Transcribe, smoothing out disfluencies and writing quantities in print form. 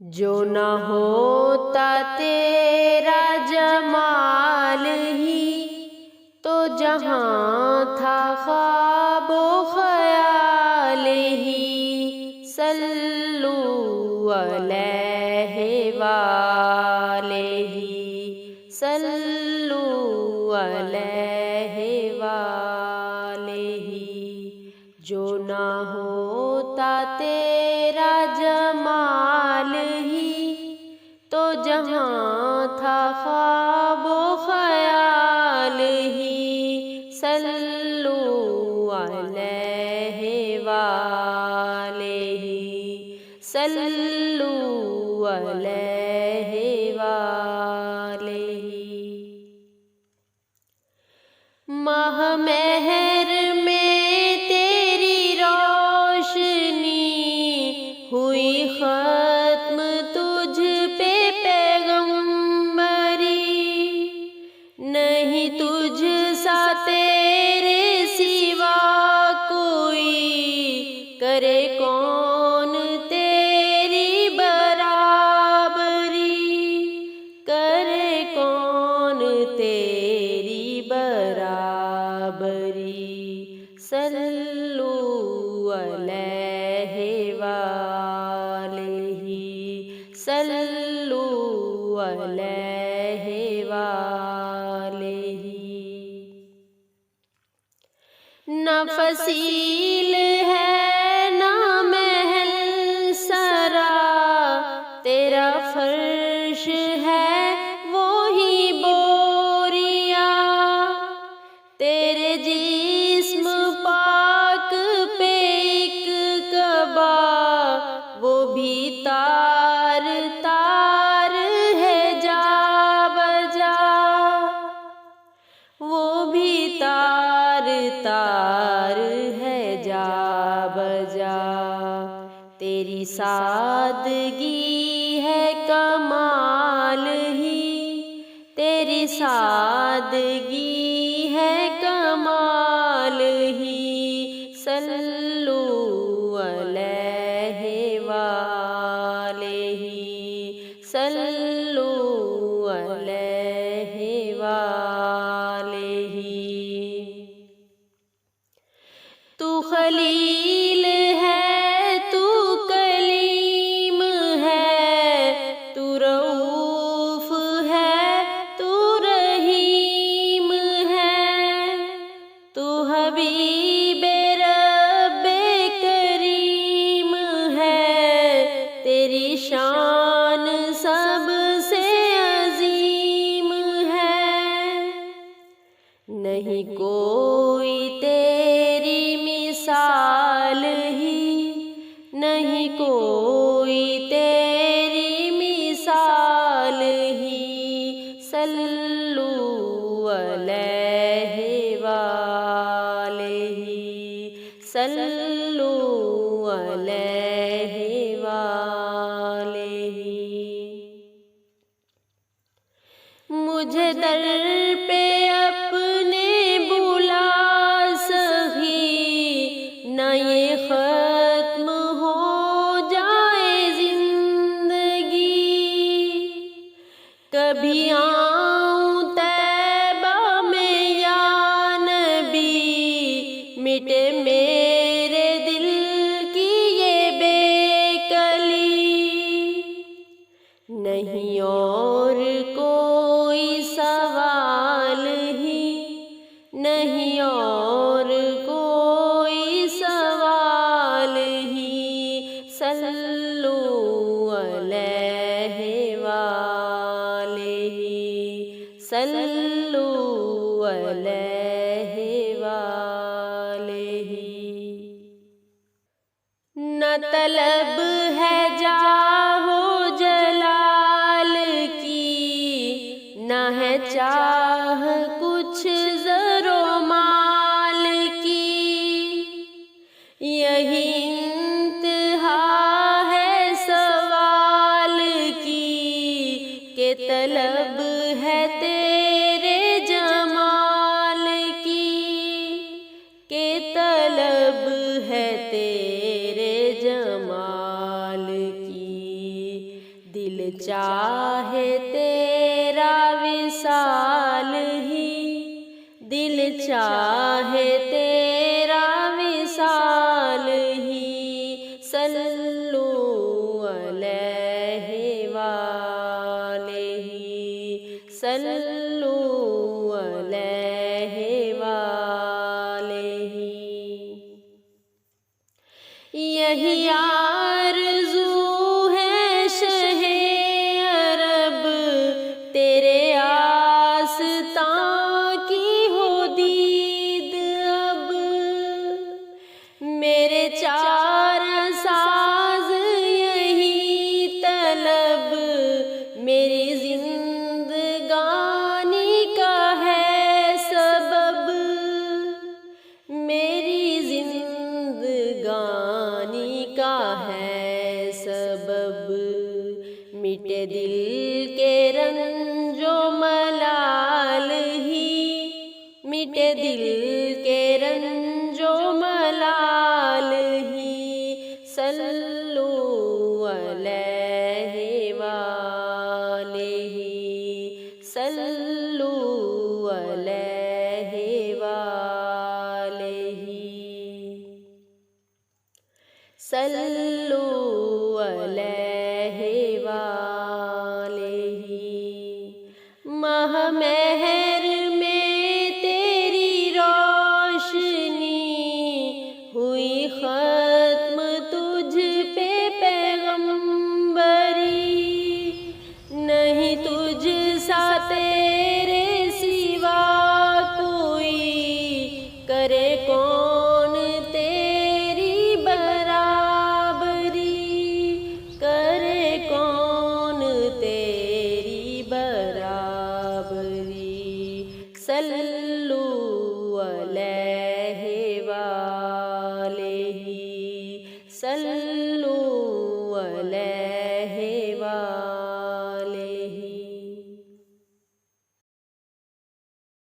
جو نہ ہوتا تیرا جمال ہی تو جہاں تھا خواب و خیال ہی۔ صلو علیہ وآلہ، صلو علیہ وآلہ۔ جو نہ ہوتا تیرا جمال ہی تو جہاں تھا خواب و خیال ہی۔ صلو علیہ وآلہ، صلو علیہ وآلہ۔ ماہ مہر میں تیری روشنی ہوئی ختم، تجھ پہ پیغمبری، نہیں تجھ سا تیرے سوا کوئی، کرے کون تیری برابری، کرے کون تیری برابری۔ صلو علیہ وآلہ، صلو علیہ وآلہ۔ نہ فصیل ہے نہ محل سرا، تیرا فرش ہے وہی بوریا، تیرے جسم پاک پہ ایک کعبہ، وہ بھی تار تار ہے جا بجا، وہ بھی تار تار ہے جا بجا۔ تیری سادگی ہے کمال ہی، تیری سادگی ہے کمال ہی۔ صلو علیہ وآلہ، صلو علیہ وآلہ۔ تو خلیل ہے، تو کلیم ہے، تو رؤوف ہے، تو رحیم ہے، تو حبیب رب کریم ہے، تیری شان سب سے عظیم ہے، نہیں کوئی تیری مثال ہی، نہیں کوئی تیری مثال ہی۔ صلو علیہ وآلہ، صلو علیہ وآلہ۔ مجھے در پہ اپنے بلا سخی، نہ یہ ختم ہو جائے زندگی، کبھی آؤں طیبہ میں یا نبی، مٹے میرے دل کی یہ بے کلی، نہیں اور کوئی سوال ہی، نہیں اور کوئی سوال ہی۔ صلو علیہ وآلہ، صلو علیہ وآلہ۔ نہ طلب ہے جاہ و جلال کی، نہ ہے چاہ کچھ زر و مال کی، یہی انتہا ہے سوال کی، کہ طلب ہے تیرے جمال کی، کہ طلب ہے تیرے جمال کی۔ چاہے تیرا وصال ہی، دل چاہے تیرا وصال ہی، صلو علیہ وآلہ، صلو علیہ وآلہ۔ یہی آرزو ہے شہ عرب، تیرے آستاں کی ہو دید اب، میرے چار ساز یہی طلب، میری زندگانی کا ہے سبب، میری زندگانی کا ہے سبب، مٹے دل کے رنج و ملال ہی، مٹے دل کے رنج و ملال ہی، صلو علیہ وآلہ، صلو علیہ وآلہ، صلو علیہ وآلہ۔ ماہ مہر میں تیری روشنی ہوئی ختم، تجھ پہ پیغمبری، نہیں تجھ سا تیرے سوا کوئی، کرے کون تیری برابری، کرے کون تیری برابری، صلی